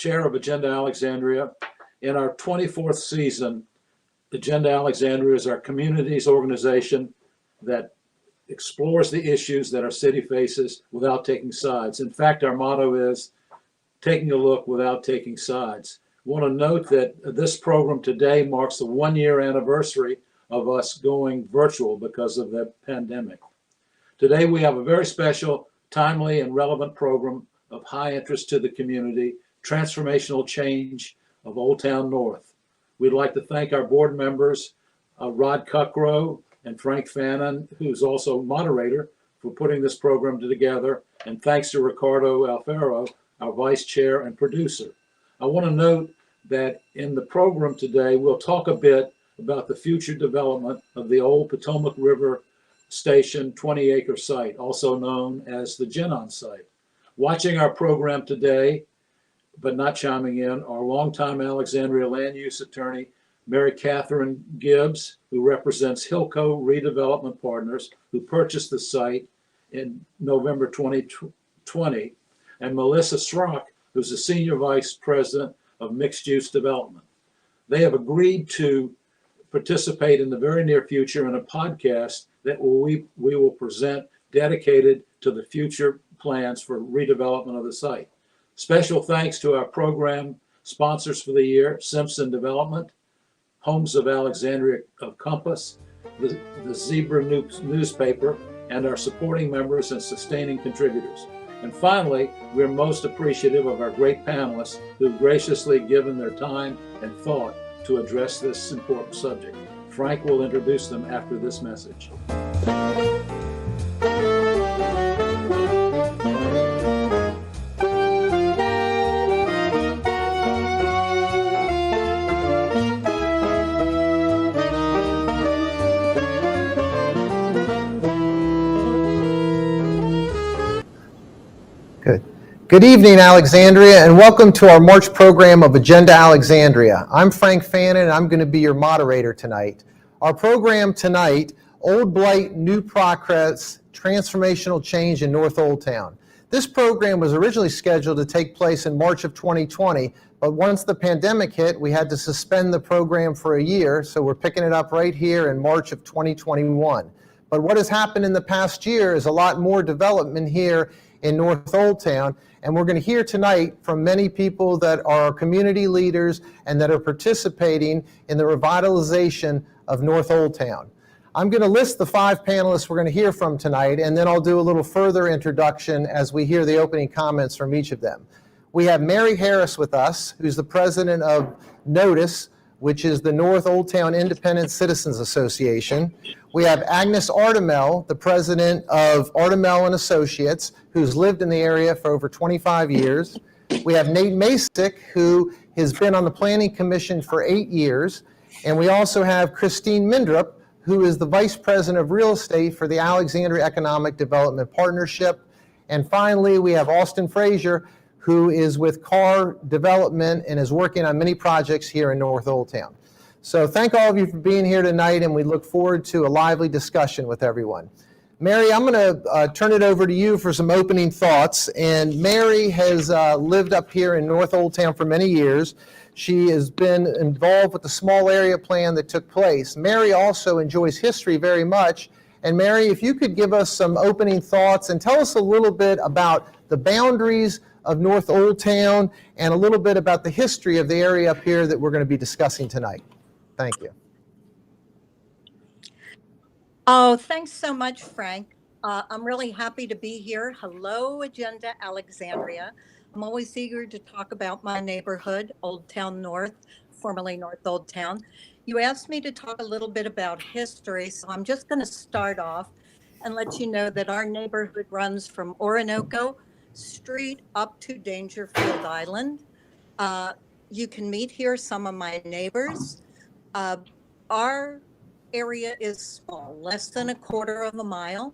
chair of Agenda Alexandria. In our 24th season, Agenda Alexandria is our community's organization that explores the issues that our city faces without taking sides. In fact, our motto is taking a look without taking sides. I want to note that this program today marks the 1-year anniversary of us going virtual because of the pandemic. Today, we have a very special, timely, and relevant program of high interest to the community, Transformational Change of Old Town North. We'd like to thank our board members, Rod Cuckrow and Frank Fannin, who's also moderator, for putting this program together, and thanks to Ricardo Alfaro, our vice chair and producer. I want to note that in the program today, we'll talk a bit about the future development of the old Potomac River Station 20-acre site, also known as the Genon site. Watching our program today, but not chiming in, our longtime Alexandria land use attorney, Mary Catherine Gibbs, who represents Hilco Redevelopment Partners, who purchased the site in November 2020, and Melissa Schrock, who's the senior vice president of mixed use development. They have agreed to participate in the very near future in a podcast that we will present dedicated to the future plans for redevelopment of the site. Special thanks to our program sponsors for the year, Simpson Development, Homes of Alexandria of Compass, the Zebra newspaper, and our supporting members and sustaining contributors. And finally, we're most appreciative of our great panelists who've graciously given their time and thought to address this important subject. Frank will introduce them after this message. Good evening, Alexandria, and welcome to our March program of Agenda Alexandria. I'm Frank Fannin, and I'm going to be your moderator tonight. Our program tonight, Old Blight, New Progress, Transformational Change in North Old Town. This program was originally scheduled to take place in March of 2020, but once the pandemic hit, we had to suspend the program for a year, so we're picking it up right here in March of 2021. But what has happened in the past year is a lot more development here in North Old Town, and we're going to hear tonight from many people that are community leaders and that are participating in the revitalization of North Old Town. I'm going to list the 5 panelists we're going to hear from tonight, and then I'll do a little further introduction as we hear the opening comments from each of them. We have Mary Harris with us, who's the president of Notice, which is the North Old Town Independent Citizens Association. We have Agnes Artemel, the president of Artemel and Associates, who's lived in the area for over 25 years. We have Nate Masick, who has been on the Planning Commission for 8 years. And we also have Christine Mindrup, who is the vice president of real estate for the Alexandria Economic Development Partnership. And finally, we have Austin Frazier, who is with Carr Development and is working on many projects here in North Old Town. So thank all of you for being here tonight, and we look forward to a lively discussion with everyone. Mary, I'm going to turn it over to you for some opening thoughts. And Mary has lived up here in North Old Town for many years. She has been involved with the small area plan that took place. Mary also enjoys history very much. And Mary, if you could give us some opening thoughts and tell us a little bit about the boundaries of North Old Town and a little bit about the history of the area up here that we're going to be discussing tonight. Thank you. Oh, thanks so much, Frank. I'm really happy to be here. Hello, Agenda Alexandria. I'm always eager to talk about my neighborhood, Old Town North, formerly North Old Town. You asked me to talk a little bit about history, so I'm just going to start off and let you know that our neighborhood runs from Orinoco Street up to Dangerfield Island. You can meet here some of my neighbors. Our area is small, less than a quarter of a mile.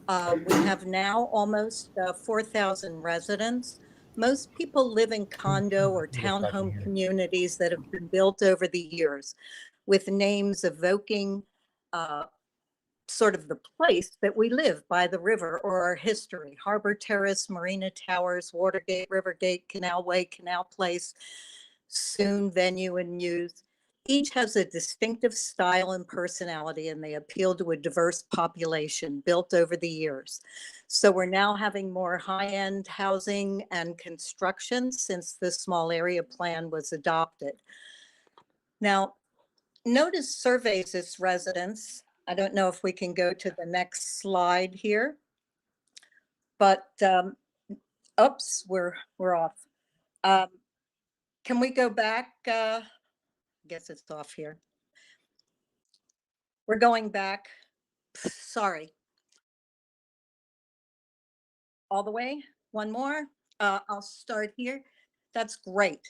We have now almost 4,000 residents. Most people live in condo or townhome communities that have been built over the years with names evoking sort of the place that we live by the river, or our history. Harbor Terrace, Marina Towers, Watergate, Rivergate, Canal Way, Canal Place, soon Venue and Muse. Each has a distinctive style and personality, and they appeal to a diverse population built over the years. So we're now having more high-end housing and construction since the small area plan was adopted. Now, Notice surveys its residents. I don't know if we can go to the next slide here, but oops, we're off. Can we go back? I guess it's off here. We're going back. Sorry. All the way. One more. I'll start here. That's great.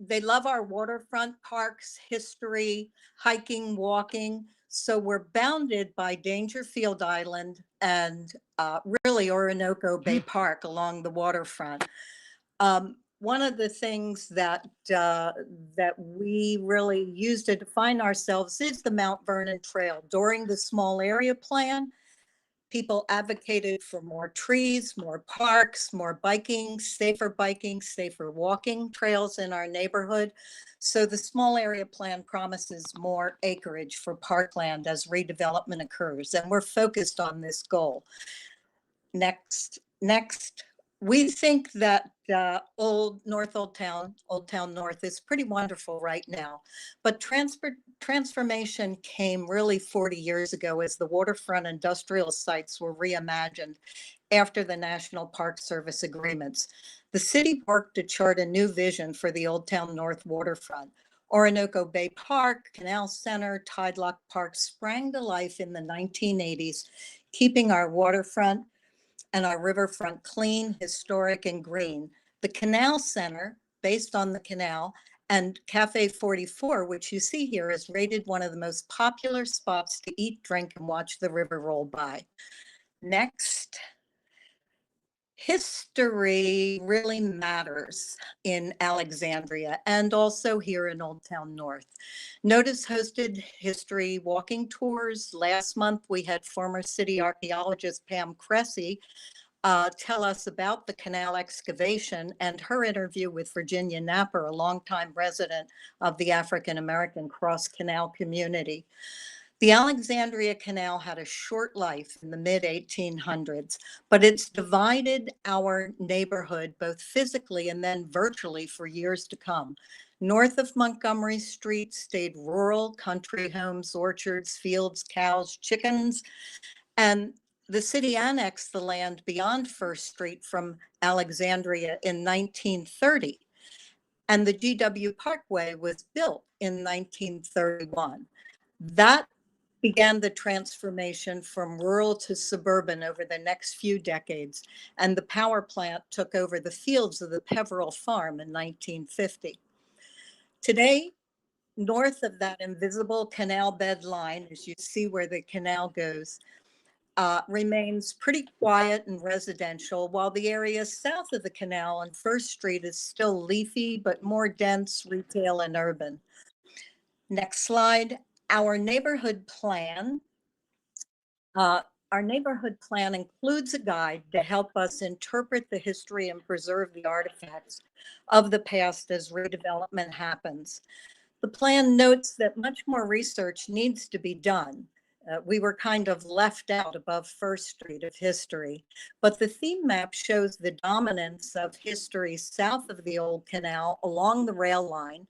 They love our waterfront parks, history, hiking, walking. So we're bounded by Dangerfield Island and really Orinoco Bay Park along the waterfront. One of the things that that we really use to define ourselves is the Mount Vernon Trail. During the small area plan, people advocated for more trees, more parks, more biking, safer walking trails in our neighborhood. So the small area plan promises more acreage for parkland as redevelopment occurs, and we're focused on this goal. Next. We think that Old Town North is pretty wonderful right now, but transformation came really 40 years ago as the waterfront industrial sites were reimagined after the National Park Service agreements. The city worked to chart a new vision for the Old Town North waterfront. Orinoco Bay Park, Canal Center, Tide Lock Park sprang to life in the 1980s, keeping our waterfront and our riverfront clean, historic, and green. The Canal Center, based on the canal, and Cafe 44, which you see here, is rated one of the most popular spots to eat, drink, and watch the river roll by. Next. History really matters in Alexandria and also here in Old Town North. Notice hosted history walking tours. Last month, we had former city archaeologist Pam Cressy tell us about the canal excavation and her interview with Virginia Napper, a longtime resident of the African American Cross Canal community. The Alexandria Canal had a short life in the mid-1800s, but it's divided our neighborhood both physically and then virtually for years to come. North of Montgomery Street stayed rural country homes, orchards, fields, cows, chickens, and the city annexed the land beyond First Street from Alexandria in 1930, and the GW Parkway was built in 1931. That began the transformation from rural to suburban over the next few decades, and the power plant took over the fields of the Peveril Farm in 1950. Today, north of that invisible canal bed line, as you see where the canal goes, remains pretty quiet and residential, while the area south of the canal on First Street is still leafy, but more dense, retail, and urban. Next slide. Our neighborhood plan includes a guide to help us interpret the history and preserve the artifacts of the past as redevelopment happens. The plan notes that much more research needs to be done. We were kind of left out above First Street of history, but the theme map shows the dominance of history south of the old canal along the rail line.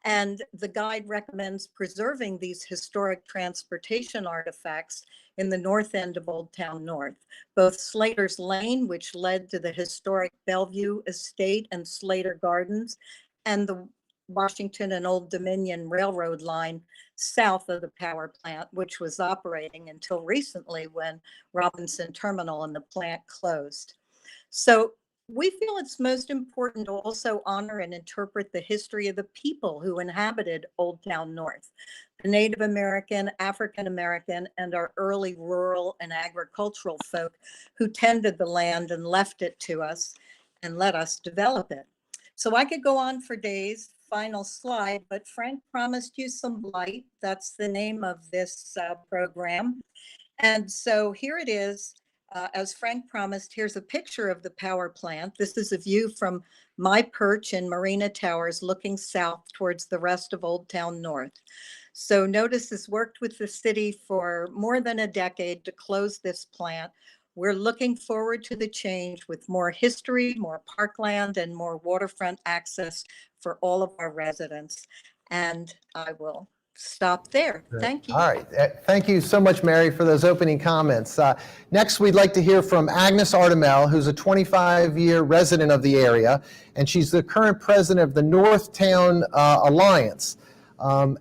And the guide recommends preserving these historic transportation artifacts in the north end of Old Town North. Both Slater's Lane, which led to the historic Bellevue Estate and Slater Gardens, and the Washington and Old Dominion Railroad line south of the power plant, which was operating until recently when Robinson Terminal and the plant closed. So we feel it's most important to also honor and interpret the history of the people who inhabited Old Town North, the Native American, African American, and our early rural and agricultural folk who tended the land and left it to us and let us develop it. So I could go on for days. final slide, but Frank promised you some Blight. That's the name of this program. And so here it is. As Frank promised, here's a picture of the power plant. This is a view from my perch in Marina Towers looking south towards the rest of Old Town North. So Notice has worked with the city for more than a decade to close this plant. We're looking forward to the change with more history, more parkland, and more waterfront access for all of our residents. And I will stop there. Thank you. All right. Thank you so much, Mary, for those opening comments. Next, we'd like to hear from Agnes Artemel, who's a 25-year resident of the area, and she's the current president of the Northtown Alliance.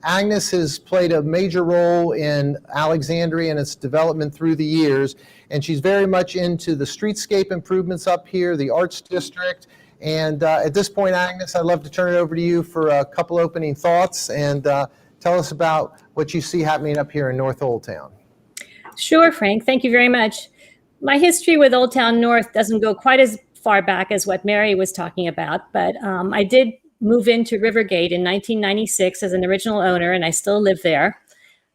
Agnes has played a major role in Alexandria and its development through the years, and she's very much into the streetscape improvements up here, the Arts District. And at this point, Agnes, I'd love to turn it over to you for a couple opening thoughts and tell us about what you see happening up here in North Old Town. Sure, Frank. Thank you very much. My history with Old Town North doesn't go quite as far back as what Mary was talking about, but I did move into Rivergate in 1996 as an original owner, and I still live there.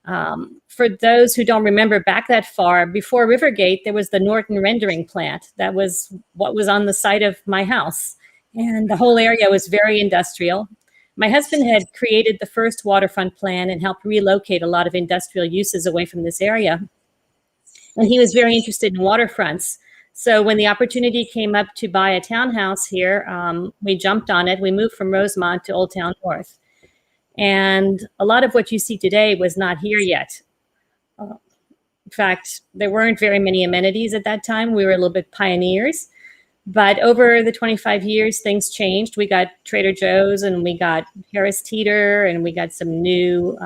For those who don't remember back that far, before Rivergate, there was the Norton rendering plant. That was what was on the site of my house. And the whole area was very industrial. My husband had created the first waterfront plan and helped relocate a lot of industrial uses away from this area. And he was very interested in waterfronts. So when the opportunity came up to buy a townhouse here, we jumped on it. We moved from Rosemont to Old Town North. And a lot of what you see today was not here yet. In fact, there weren't very many amenities at that time. We were a little bit pioneers. But over the 25 years, things changed. We got Trader Joe's and we got Harris Teeter and we got some new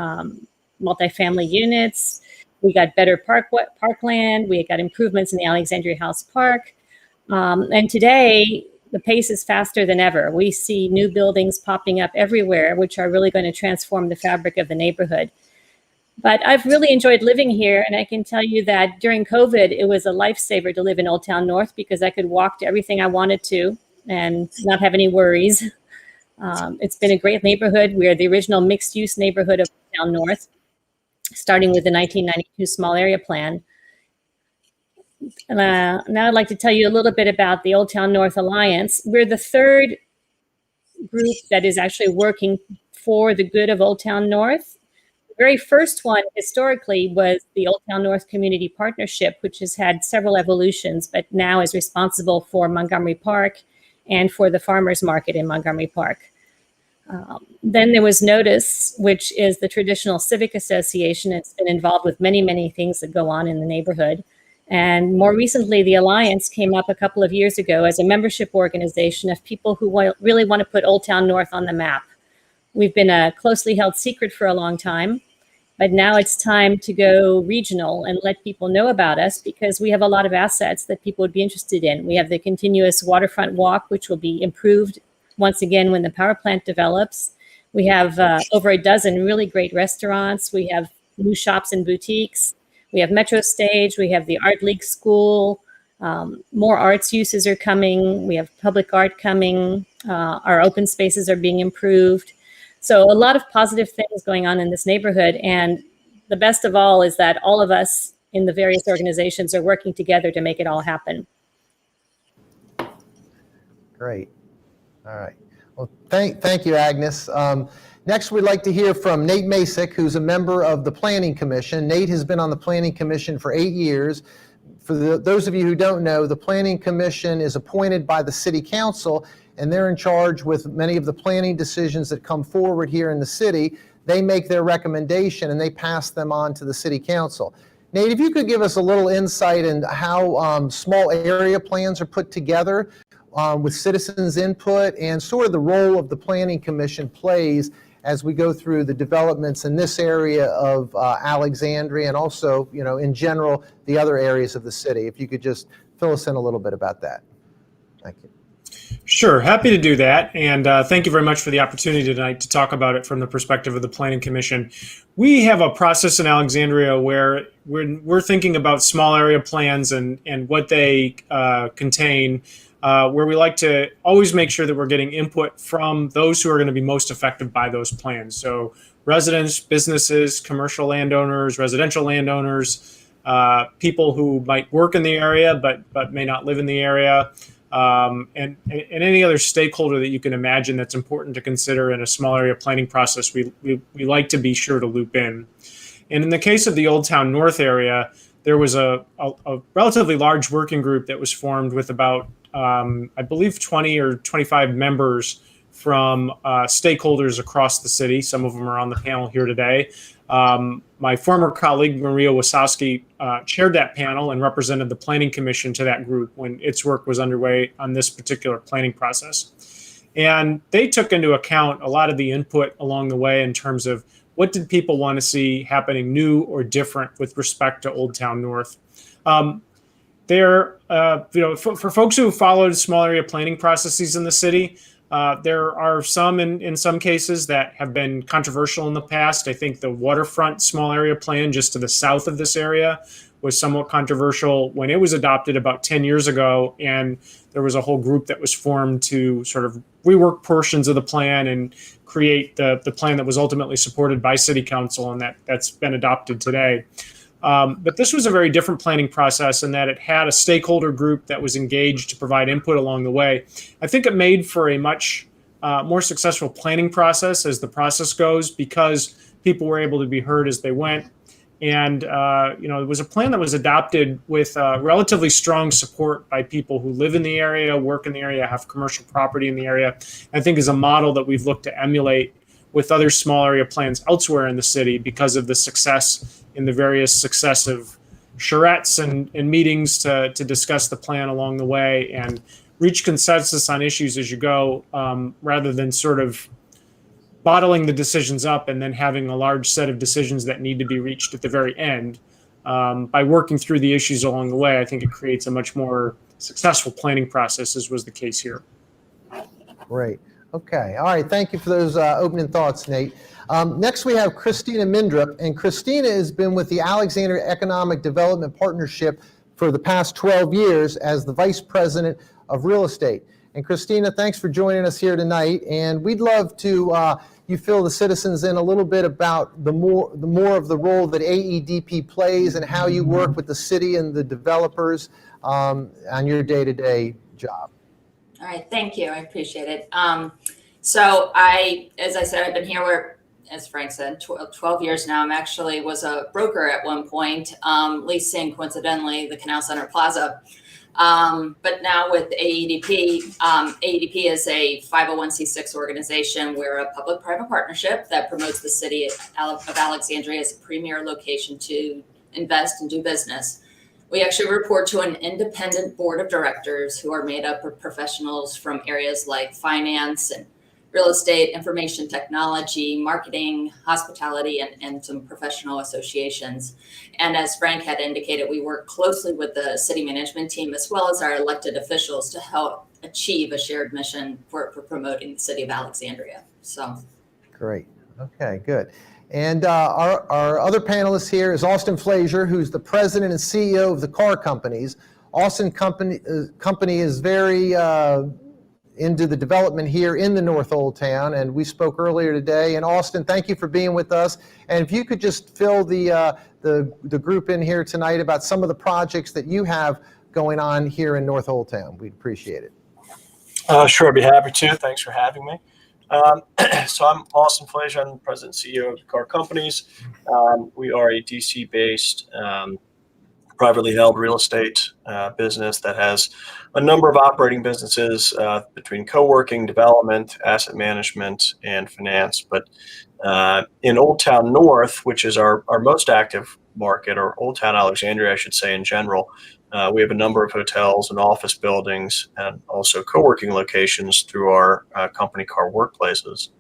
multifamily units. We got better parkland. We got improvements in the Alexandria House Park. And today, the pace is faster than ever. We see new buildings popping up everywhere, which are really going to transform the fabric of the neighborhood. But I've really enjoyed living here, and I can tell you that during COVID, it was a lifesaver to live in Old Town North because I could walk to everything I wanted to and not have any worries. It's been a great neighborhood. We are the original mixed-use neighborhood of Old Town North, starting with the 1992 small area plan. Now I'd like to tell you a little bit about the Old Town North Alliance. We're the third group that is actually working for the good of Old Town North. The very first one historically was the Old Town North Community Partnership, which has had several evolutions, but now is responsible for Montgomery Park and for the farmers market in Montgomery Park. Then there was Notice, which is the traditional civic association. It's been involved with many, many things that go on in the neighborhood. And more recently, the Alliance came up a couple of years ago as a membership organization of people who really want to put Old Town North on the map. We've been a closely held secret for a long time, but now it's time to go regional and let people know about us because we have a lot of assets that people would be interested in. We have the continuous waterfront walk, which will be improved once again when the power plant develops. We have over a dozen really great restaurants. We have new shops and boutiques. We have Metro Stage. We have the Art League School. More arts uses are coming. We have public art coming. Our open spaces are being improved. So a lot of positive things going on in this neighborhood. And the best of all is that all of us in the various organizations are working together to make it all happen. Great. All right. Well, thank you, Agnes. Next, we'd like to hear from Nate Masick, who's a member of the Planning Commission. Nate has been on the Planning Commission for 8 years. For those of you who don't know, the Planning Commission is appointed by the City Council, and they're in charge with many of the planning decisions that come forward here in the city. They make their recommendation and they pass them on to the City Council. Nate, if you could give us a little insight into how small area plans are put together with citizens' input and sort of the role of the Planning Commission plays as we go through the developments in this area of Alexandria and also, you know, in general, the other areas of the city. If you could just fill us in a little bit about that. Thank you. Sure, happy to do that. And thank you very much for the opportunity tonight to talk about it from the perspective of the Planning Commission. We have a process in Alexandria where we're thinking about small area plans and what they contain. where we like to always make sure that we're getting input from those who are going to be most affected by those plans. So residents, businesses, commercial landowners, residential landowners, people who might work in the area but may not live in the area, and any other stakeholder that you can imagine that's important to consider in a small area planning process. We like to be sure to loop in. And in the case of the Old Town North area, there was a relatively large working group that was formed with about, I believe, 20 or 25 members from stakeholders across the city. Some of them are on the panel here today. My former colleague, Maria Wasowski, chaired that panel and represented the Planning Commission to that group when its work was underway on this particular planning process. And they took into account a lot of the input along the way in terms of what did people want to see happening new or different with respect to Old Town North. For folks who followed small area planning processes in the city, there are some in some cases that have been controversial in the past. I think the waterfront small area plan just to the south of this area was somewhat controversial when it was adopted about 10 years ago. And there was a whole group that was formed to sort of rework portions of the plan and create the plan that was ultimately supported by City Council, and that's been adopted today. But this was a very different planning process in that it had a stakeholder group that was engaged to provide input along the way. I think it made for a much more successful planning process as the process goes because people were able to be heard as they went. And, it was a plan that was adopted with relatively strong support by people who live in the area, work in the area, have commercial property in the area. I think is a model that we've looked to emulate with other small area plans elsewhere in the city because of the success in the various successive charrettes and meetings to discuss the plan along the way and reach consensus on issues as you go, rather than sort of bottling the decisions up and then having a large set of decisions that need to be reached at the very end. By working through the issues along the way, I think it creates a much more successful planning process, as was the case here. Great. Okay. All right. Thank you for those opening thoughts, Nate. Next, we have Christina Mindrup, and Christina has been with the Alexandria Economic Development Partnership for the past 12 years as the Vice President of Real Estate. And Christina, thanks for joining us here tonight. And we'd love to you fill the citizens in a little bit about the more of the role that AEDP plays and how you work with the city and the developers on your day-to-day job. All right, thank you. I appreciate it. So as I said, I've been here, as Frank said, 12 years now. I actually was a broker at one point, leasing, coincidentally, the Canal Center Plaza. But now with AEDP, AEDP is a 501c6 organization. We're a public-private partnership that promotes the city of Alexandria as a premier location to invest and do business. We actually report to an independent board of directors who are made up of professionals from areas like finance and real estate, information technology, marketing, hospitality, and some professional associations. And as Frank had indicated, we work closely with the city management team as well as our elected officials to help achieve a shared mission for promoting the city of Alexandria. So, great. Okay, good. And our other panelist here is Austin Flazier, who's the president and CEO of the car companies. Austin company is very into the development here in the North Old Town, and we spoke earlier today. And Austin, thank you for being with us. And if you could just fill the group in here tonight about some of the projects that you have going on here in North Old Town, we'd appreciate it. Sure, I'd be happy to. Thanks for having me. So I'm Austin Flazier. I'm the president and CEO of the car companies. We are a DC-based, privately held real estate business that has a number of operating businesses between co-working, development, asset management, and finance. But in Old Town North, which is our most active market, or Old Town Alexandria, I should say in general, we have a number of hotels and office buildings and also co-working locations through our company Car Workplaces.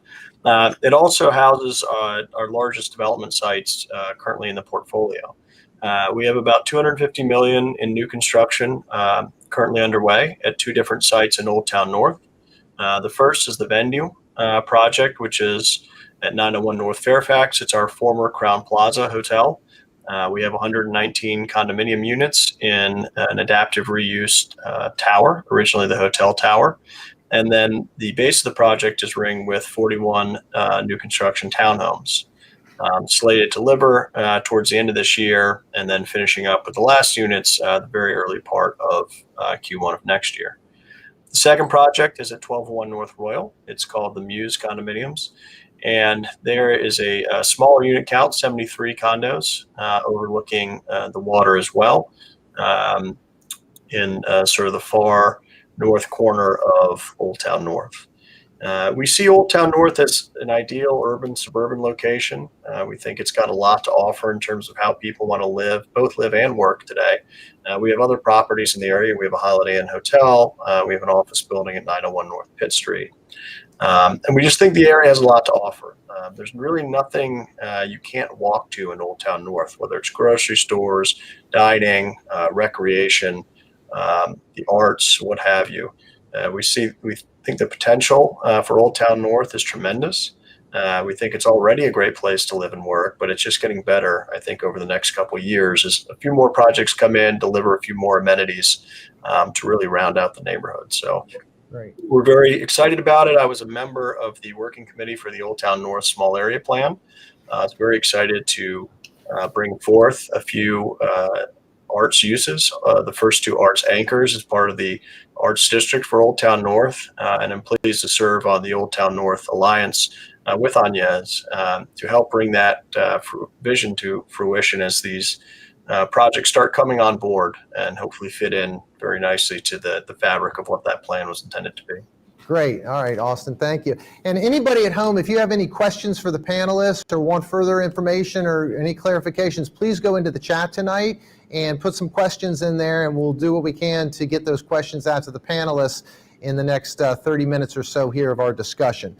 It also houses our largest development sites currently in the portfolio. We have about $250 million in new construction currently underway at two different sites in Old Town North. The first is the Venue project, which is at 901 North Fairfax. It's our former Crown Plaza Hotel. We have 119 condominium units in an adaptive reuse tower, originally the hotel tower. And then the base of the project is ringed with 41 new construction townhomes. Slated to deliver towards the end of this year, and then finishing up with the last units the very early part of Q1 of next year. The second project is at 1201 North Royal. It's called the Muse Condominiums. And there is a smaller unit count, 73 condos, overlooking the water as well, in sort of the far north corner of Old Town North. We see Old Town North as an ideal urban suburban location. We think it's got a lot to offer in terms of how people want to live, both live and work today. We have other properties in the area. We have a Holiday Inn hotel. We have an office building at 901 North Pitt Street. And we just think the area has a lot to offer. There's really nothing you can't walk to in Old Town North, whether it's grocery stores, dining, recreation, the arts, what have you. We think the potential for Old Town North is tremendous. We think it's already a great place to live and work, but it's just getting better, I think, over the next couple of years as a few more projects come in, deliver a few more amenities to really round out the neighborhood. So Great. we're very excited about it. I was a member of the working committee for the Old Town North Small Area Plan. I was very excited to bring forth a few arts uses. The first two arts anchors as part of the Arts District for Old Town North, and I'm pleased to serve on the Old Town North Alliance with Agnes to help bring that vision to fruition as these projects start coming on board and hopefully fit in very nicely to the fabric of what that plan was intended to be. Great. All right, Austin, thank you. And anybody at home, if you have any questions for the panelists or want further information or any clarifications, please go into the chat tonight and put some questions in there, and we'll do what we can to get those questions out to the panelists in the next 30 minutes or so here of our discussion.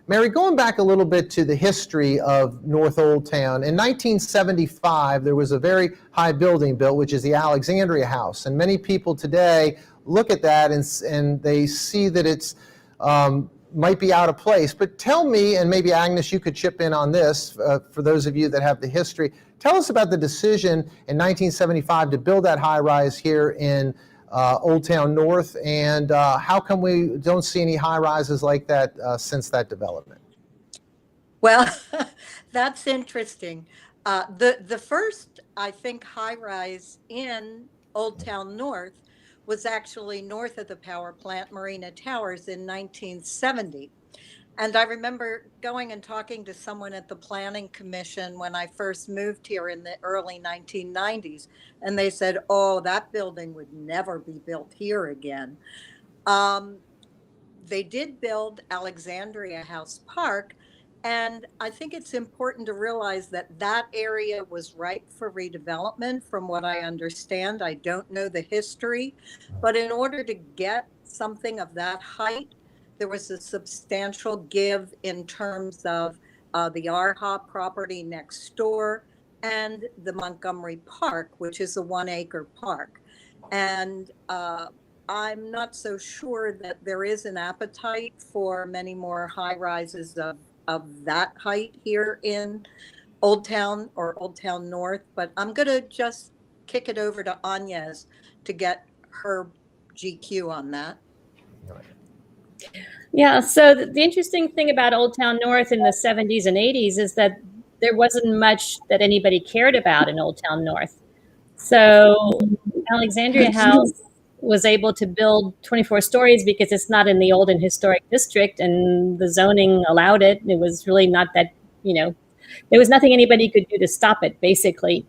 Mary, going back a little bit to the history of North Old Town, in 1975, there was a very high building built, which is the Alexandria House. And many people today look at that and they see that it's might be out of place. But tell me, and maybe Agnes, you could chip in on this, for those of you that have the history, tell us about the decision in 1975 to build that high rise here in Old Town North, and how come we don't see any high rises like that since that development? Well, that's interesting. The first, I think, high rise in Old Town North was actually north of the power plant, Marina Towers, in 1970. And I remember going and talking to someone at the Planning Commission when I first moved here in the early 1990s. And they said, oh, that building would never be built here again. They did build Alexandria House Park. And I think it's important to realize that that area was ripe for redevelopment, from what I understand. I don't know the history, but in order to get something of that height, there was a substantial give in terms of the RHA property next door and the Montgomery Park, which is a 1-acre park. And I'm not so sure that there is an appetite for many more high rises of that height here in Old Town or Old Town North, but I'm going to just kick it over to Agnes to get her GQ on that. Yeah, so the interesting thing about Old Town North in the 70s and 80s is that there wasn't much that anybody cared about in Old Town North. So Alexandria House was able to build 24 stories because it's not in the old and historic district, and the zoning allowed it. It was really not that, there was nothing anybody could do to stop it, basically.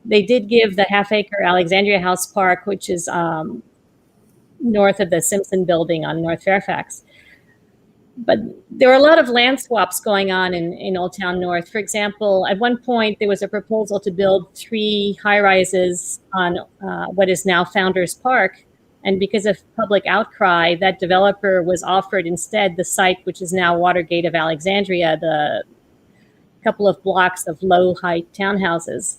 They did give the half-acre Alexandria House Park, which is north of the Simpson building on North Fairfax. But there were a lot of land swaps going on in Old Town North. For example, at one point, there was a proposal to build 3 high-rises on what is now Founders Park. And because of public outcry, that developer was offered instead the site, which is now Watergate of Alexandria, the couple of blocks of low-height townhouses.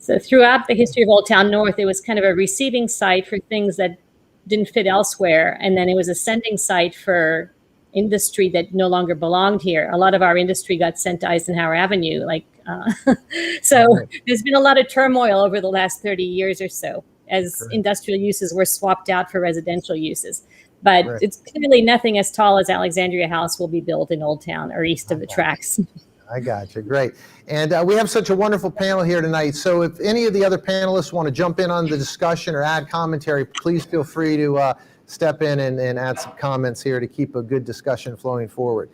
So throughout the history of Old Town North, it was kind of a receiving site for things that didn't fit elsewhere. And then it was a sending site for industry that no longer belonged here. A lot of our industry got sent to Eisenhower Avenue, like So Right. there's been a lot of turmoil over the last 30 years or so as Correct. industrial uses were swapped out for residential uses. But Right. it's clearly nothing as tall as Alexandria House will be built in Old Town or east of the tracks. I got you. Great. And we have such a wonderful panel here tonight. So if any of the other panelists want to jump in on the discussion or add commentary, please feel free to step in and add some comments here to keep a good discussion flowing forward.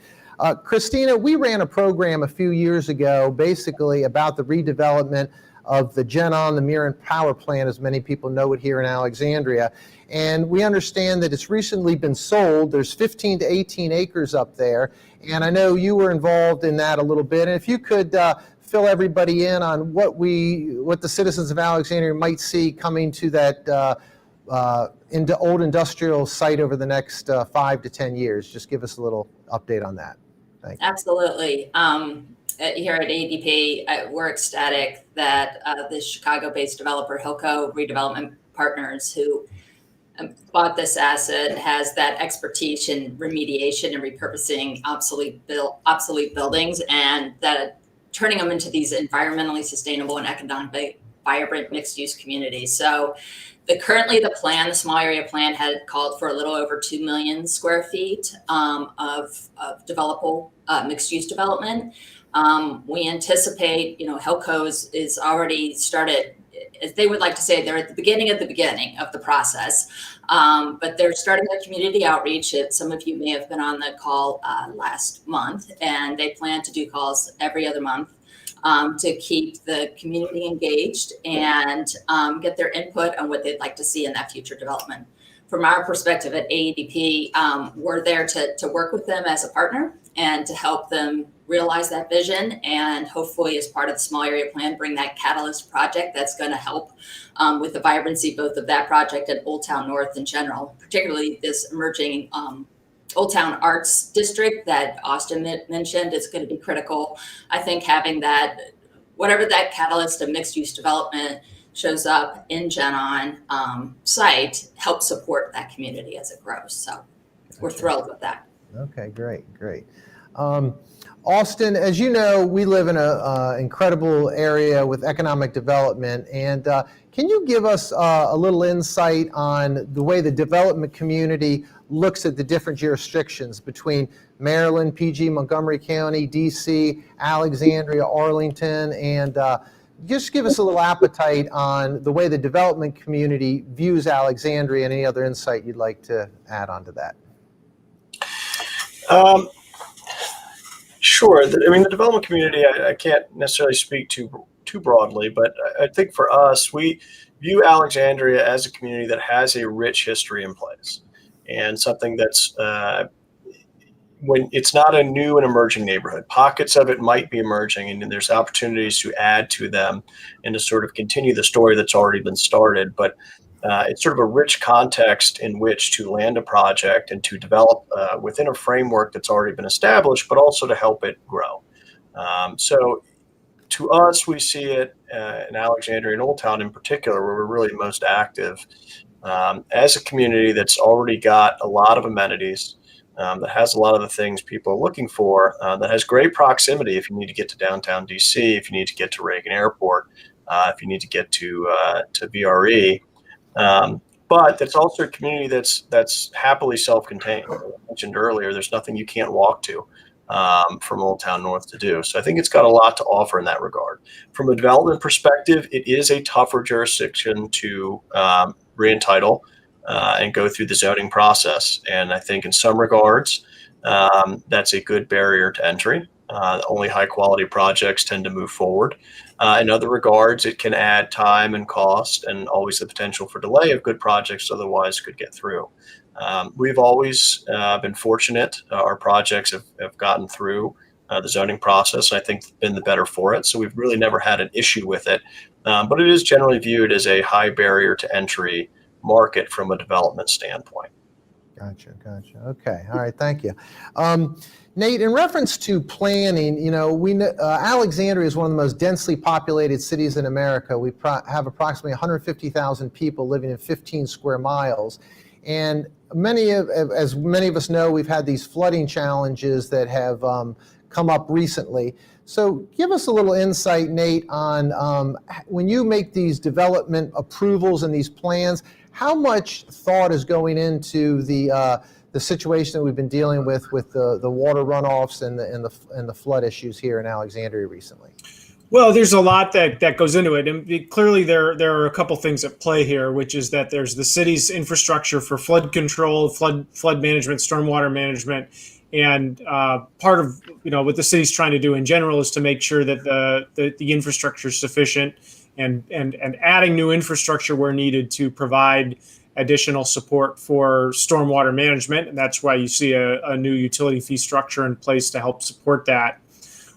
Christina, we ran a program a few years ago basically about the redevelopment of the GenOn, the Mirren power plant, as many people know it here in Alexandria. And we understand that it's recently been sold. There's 15 to 18 acres up there. And I know you were involved in that a little bit. And if you could fill everybody in on what the citizens of Alexandria might see coming to that into old industrial site over the next 5 to 10 years. Just give us a little update on that. Thank you. Absolutely. Here at ADP, we're ecstatic that the Chicago-based developer Hilco Redevelopment Partners, who bought this asset, has that expertise in remediation and repurposing obsolete buildings, and that turning them into these environmentally sustainable and economically vibrant mixed-use communities. So currently the small area plan had called for a little over 2 million square feet of developable mixed-use development. We anticipate, Hilco is already started, as they would like to say, they're at the beginning of the process, but they're starting a community outreach. Some of you may have been on the call last month, and they plan to do calls every other month to keep the community engaged and get their input on what they'd like to see in that future development. From our perspective at AEDP, we're there to work with them as a partner and to help them realize that vision, and hopefully as part of the small area plan, bring that catalyst project that's going to help with the vibrancy both of that project and Old Town North in general, particularly this emerging Old Town Arts District that Austin mentioned is going to be critical. I think having that, whatever that catalyst of mixed use development shows up in GenOn site, helps support that community as it grows. So we're thrilled with that. Okay, great. Austin, as you know, we live in an incredible area with economic development. And can you give us a little insight on the way the development community looks at the different jurisdictions between Maryland, PG, Montgomery County, DC, Alexandria, Arlington, and just give us a little appetite on the way the development community views Alexandria and any other insight you'd like to add onto that. Sure. The development community, I can't necessarily speak too broadly, but I think for us, we view Alexandria as a community that has a rich history in place, and something that's when it's not a new and emerging neighborhood. Pockets of it might be emerging, and there's opportunities to add to them and to sort of continue the story that's already been started. But it's sort of a rich context in which to land a project and to develop within a framework that's already been established, but also to help it grow. So to us, we see it in Alexandria and Old Town in particular, where we're really most active, as a community that's already got a lot of amenities, that has a lot of the things people are looking for, that has great proximity if you need to get to downtown DC, if you need to get to Reagan Airport, if you need to get to VRE. But that's also a community that's happily self-contained. I mentioned earlier, there's nothing you can't walk to from Old Town North to do. So I think it's got a lot to offer in that regard. From a development perspective, it is a tougher jurisdiction to re-entitle and go through the zoning process. And I think in some regards, that's a good barrier to entry. Only high quality projects tend to move forward. In other regards, it can add time and cost and always the potential for delay of good projects otherwise could get through. We've always been fortunate. Our projects have gotten through the zoning process. I think been the better for it. So we've really never had an issue with it. But it is generally viewed as a high barrier to entry market from a development standpoint. Gotcha. Okay. All right. Thank you. Nate, in reference to planning, we know Alexandria is one of the most densely populated cities in America. We have approximately 150,000 people living in 15 square miles. And as many of us know, we've had these flooding challenges that have come up recently. So give us a little insight, Nate, on when you make these development approvals and these plans, how much thought is going into the situation that we've been dealing with the water runoffs and the flood issues here in Alexandria recently? Well, there's a lot that goes into it, and clearly there are a couple things at play here, which is that there's the city's infrastructure for flood control, flood management, stormwater management, and part of what the city's trying to do in general is to make sure that the infrastructure is sufficient, and adding new infrastructure where needed to provide additional support for stormwater management, and that's why you see a new utility fee structure in place to help support that.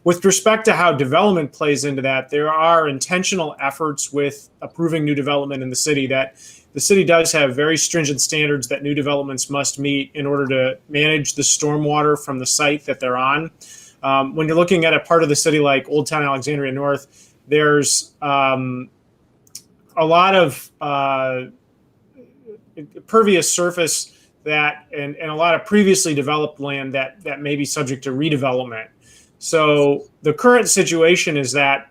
With respect to how development plays into that, there are intentional efforts with approving new development in the city that the city does have very stringent standards that new developments must meet in order to manage the stormwater from the site that they're on. When you're looking at a part of the city like Old Town Alexandria North, there's a lot of pervious surface that and a lot of previously developed land that may be subject to redevelopment. So the current situation is that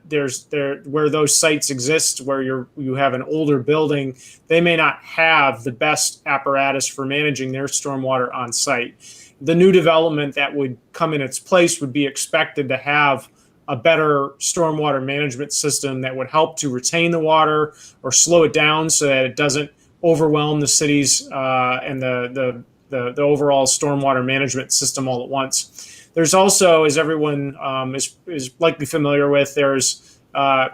where those sites exist, where you have an older building, they may not have the best apparatus for managing their stormwater on site. The new development that would come in its place would be expected to have a better stormwater management system that would help to retain the water or slow it down so that it doesn't overwhelm the cities and the overall stormwater management system all at once. There's also, as everyone is likely familiar with, there's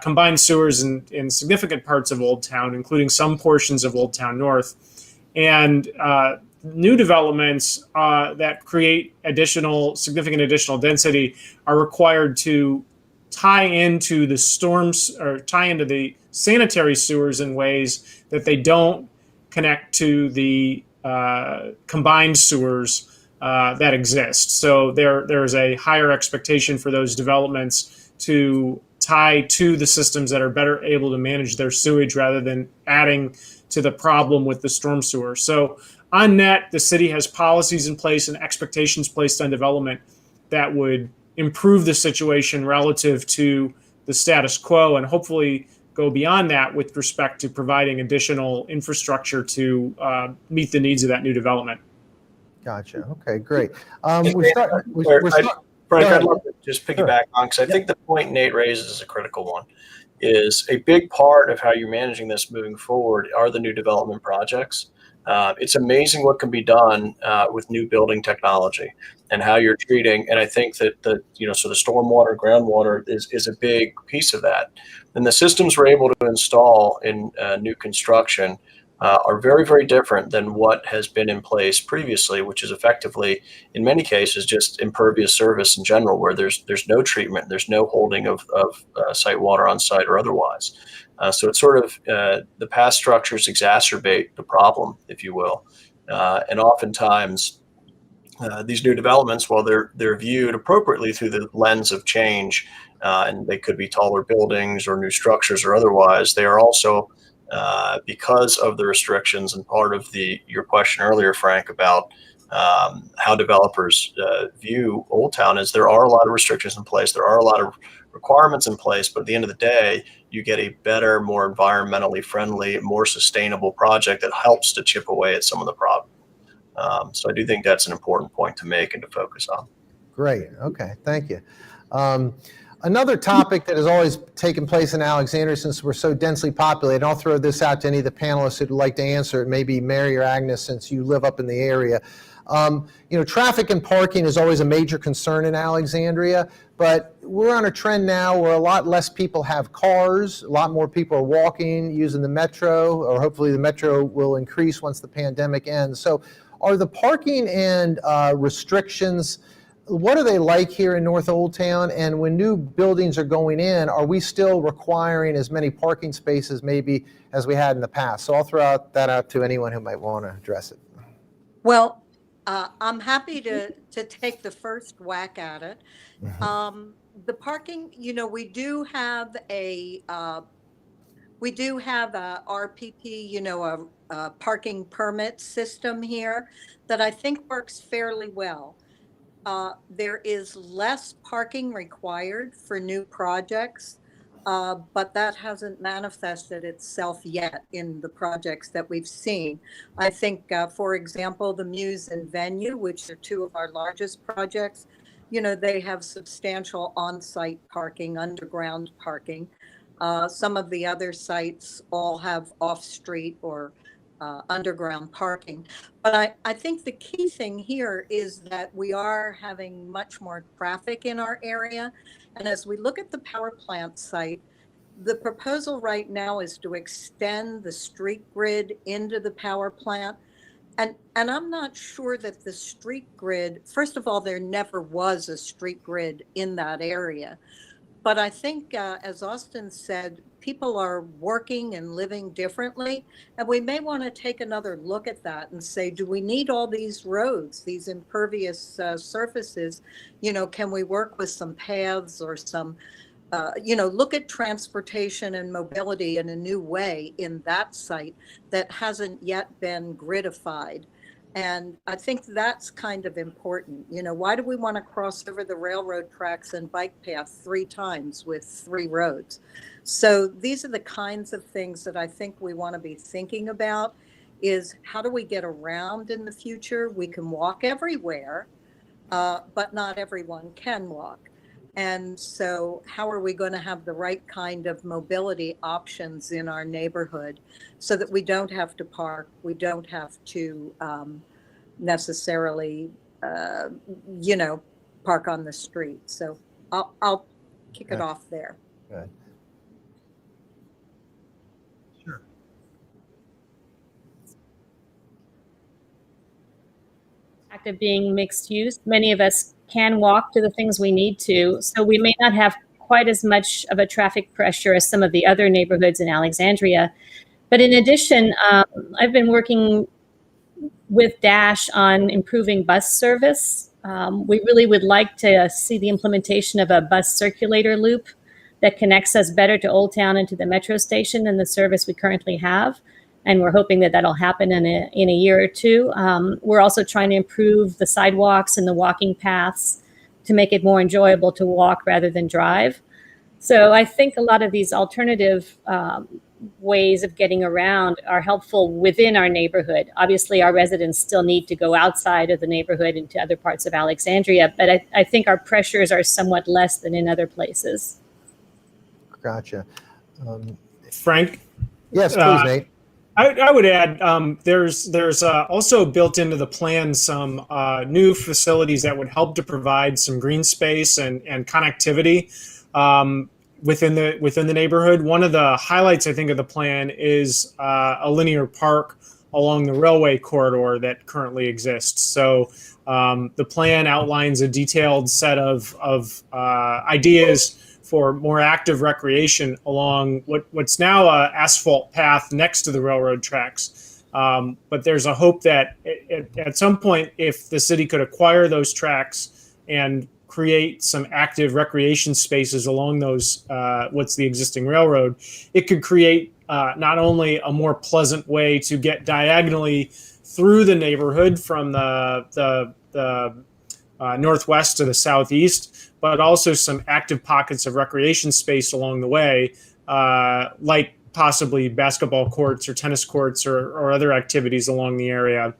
combined sewers in significant parts of Old Town, including some portions of Old Town North. And new developments that create significant additional density are required to tie into the sanitary sewers in ways that they don't connect to the combined sewers that exist. So there's a higher expectation for those developments to tie to the systems that are better able to manage their sewage rather than adding to the problem with the storm sewer. So on net, the city has policies in place and expectations placed on development that would improve the situation relative to the status quo and hopefully go beyond that with respect to providing additional infrastructure to meet the needs of that new development. Gotcha. Okay, great. Frank, I'd love to just piggyback on, because I think the point Nate raises is a critical one. Is a big part of how you're managing this moving forward are the new development projects. It's amazing what can be done with new building technology and how you're treating. And I think that the stormwater, groundwater is a big piece of that. And the systems we're able to install in new construction are very, very different than what has been in place previously, which is effectively, in many cases, just impervious service in general, where there's no treatment, there's no holding of site water on site or otherwise. So it's sort of the past structures exacerbate the problem, if you will. And oftentimes, these new developments, while they're viewed appropriately through the lens of change, and they could be taller buildings or new structures or otherwise, they are also because of the restrictions, and part of your question earlier, Frank, about how developers view Old Town is there are a lot of restrictions in place. There are a lot of requirements in place, but at the end of the day, you get a better, more environmentally friendly, more sustainable project that helps to chip away at some of the problem. So I do think that's an important point to make and to focus on. Great. Okay. Thank you. Another topic that has always taken place in Alexandria since we're so densely populated, and I'll throw this out to any of the panelists who'd like to answer it, maybe Mary or Agnes, since you live up in the area. Traffic and parking is always a major concern in Alexandria, but we're on a trend now where a lot less people have cars, a lot more people are walking, using the metro, or hopefully the metro will increase once the pandemic ends. So are the parking and restrictions, what are they like here in North Old Town? And when new buildings are going in, are we still requiring as many parking spaces maybe as we had in the past? So I'll throw that out to anyone who might want to address it. Well, I'm happy to take the first whack at it. The parking, we do have a RPP, a parking permit system here that I think works fairly well. There is less parking required for new projects, but that hasn't manifested itself yet in the projects that we've seen. I think, for example, the Muse and Venue, which are two of our largest projects, they have substantial on-site parking, underground parking. Some of the other sites all have off-street or underground parking. But I think the key thing here is that we are having much more traffic in our area. And as we look at the power plant site, the proposal right now is to extend the street grid into the power plant. And I'm not sure that the street grid, first of all, there never was a street grid in that area. But I think, as Austin said, people are working and living differently. And we may want to take another look at that and say, do we need all these roads, these impervious surfaces? Can we work with some paths or some, look at transportation and mobility in a new way in that site that hasn't yet been gridified? And I think that's kind of important. Why do we want to cross over the railroad tracks and bike path 3 times with 3 roads? So these are the kinds of things that I think we want to be thinking about, is how do we get around in the future? We can walk everywhere, but not everyone can walk. And so how are we going to have the right kind of mobility options in our neighborhood so that we don't have to park, we don't have to necessarily, park on the street. So I'll kick it off there. Good. Sure. Fact of being mixed use, many of us can walk to the things we need to, so we may not have quite as much of a traffic pressure as some of the other neighborhoods in Alexandria. But in addition, I've been working with Dash on improving bus service. We really would like to see the implementation of a bus circulator loop that connects us better to Old Town and to the metro station than the service we currently have. And we're hoping that that'll happen in a year or two. We're also trying to improve the sidewalks and the walking paths to make it more enjoyable to walk rather than drive. So I think a lot of these alternative ways of getting around are helpful within our neighborhood. Obviously, our residents still need to go outside of the neighborhood into other parts of Alexandria, but I think our pressures are somewhat less than in other places. Gotcha. Frank? Yes, please, Nate. I would add, there's also built into the plan some new facilities that would help to provide some green space and connectivity within the neighborhood. One of the highlights, I think, of the plan is a linear park along the railway corridor that currently exists. So the plan outlines a detailed set of ideas for more active recreation along what's now an asphalt path next to the railroad tracks. But there's a hope that at some point, if the city could acquire those tracks and create some active recreation spaces along those, what's the existing railroad, it could create not only a more pleasant way to get diagonally through the neighborhood from the northwest to the southeast, but also some active pockets of recreation space along the way, like possibly basketball courts or tennis courts or other activities along the area.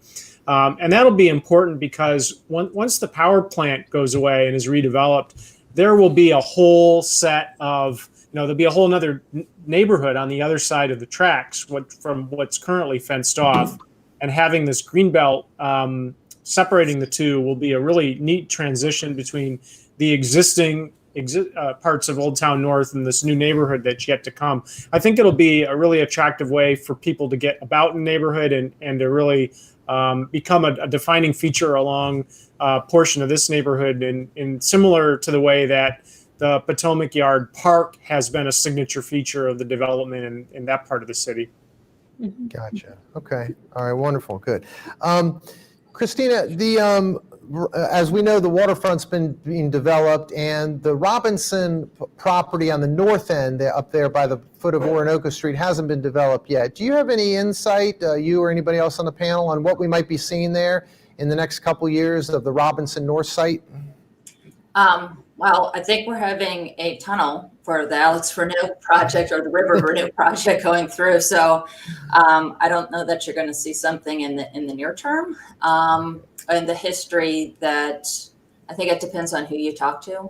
And that'll be important because once the power plant goes away and is redeveloped, there will be a whole set of, there'll be a whole another neighborhood on the other side of the tracks from what's currently fenced off. And having this green belt separating the two will be a really neat transition between the existing parts of Old Town North and this new neighborhood that's yet to come. I think it'll be a really attractive way for people to get about in the neighborhood and to really become a defining feature along a portion of this neighborhood, and similar to the way that the Potomac Yard Park has been a signature feature of the development in that part of the city. Gotcha. Okay. All right. Wonderful. Good. Christina, as we know, the waterfront's been being developed, and the Robinson property on the north end, up there by the foot of Orinoco Street, hasn't been developed yet. Do you have any insight, you or anybody else on the panel, on what we might be seeing there? in the next couple years of the Robinson North site? Well, I think we're having a tunnel for the Alex Renew project or the River Renew project going through. So I don't know that you're going to see something in the near term. And the history that I think it depends on who you talk to.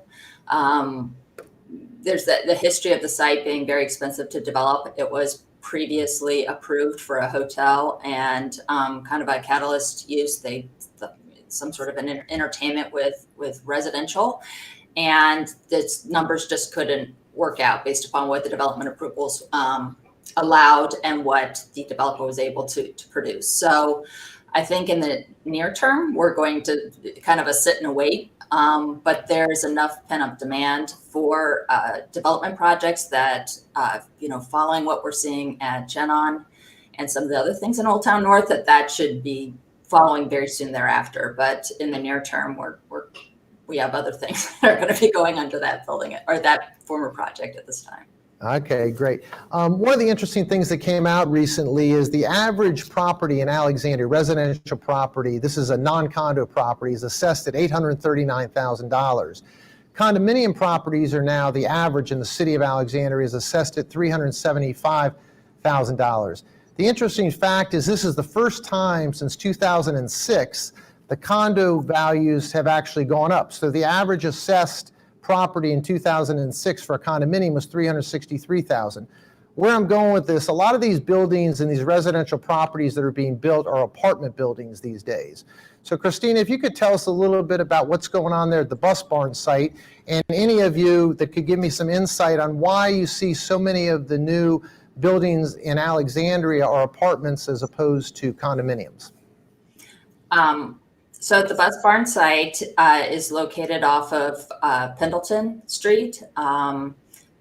There's the history of the site being very expensive to develop. It was previously approved for a hotel and kind of a catalyst use. Some sort of an entertainment with residential, and the numbers just couldn't work out based upon what the development approvals allowed and what the developer was able to produce. So I think in the near term, we're going to kind of a sit and wait, but there's enough pent-up demand for development projects that, following what we're seeing at Genon and some of the other things in Old Town North, that should be following very soon thereafter. But in the near term, we have other things that are going to be going under that building or that former project at this time. Okay, great. One of the interesting things that came out recently is the average property in Alexandria, residential property, this is a non-condo property, is assessed at $839,000. Condominium properties are now, the average in the city of Alexandria is assessed at $375,000. The interesting fact is this is the first time since 2006 the condo values have actually gone up. So the average assessed property in 2006 for a condominium was $363,000. Where I'm going with this, a lot of these buildings and these residential properties that are being built are apartment buildings these days. So Christina, if you could tell us a little bit about what's going on there at the Bus Barn site, and any of you that could give me some insight on why you see so many of the new buildings in Alexandria are apartments as opposed to condominiums. So the Bus Barn site is located off of Pendleton Street.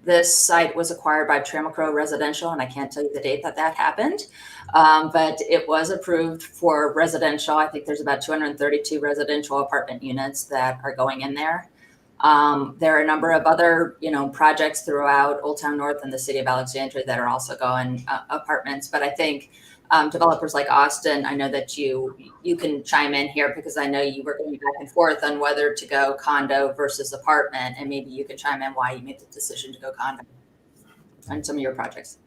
This site was acquired by Trammacrow Residential, and I can't tell you the date that happened, but it was approved for residential. I think there's about 232 residential apartment units that are going in there. There are a number of other, projects throughout Old Town North and the city of Alexandria that are also going apartments. But I think developers like Austin, I know that you can chime in here because I know you were going back and forth on whether to go condo versus apartment, and maybe you could chime in why you made the decision to go condo on some of your projects.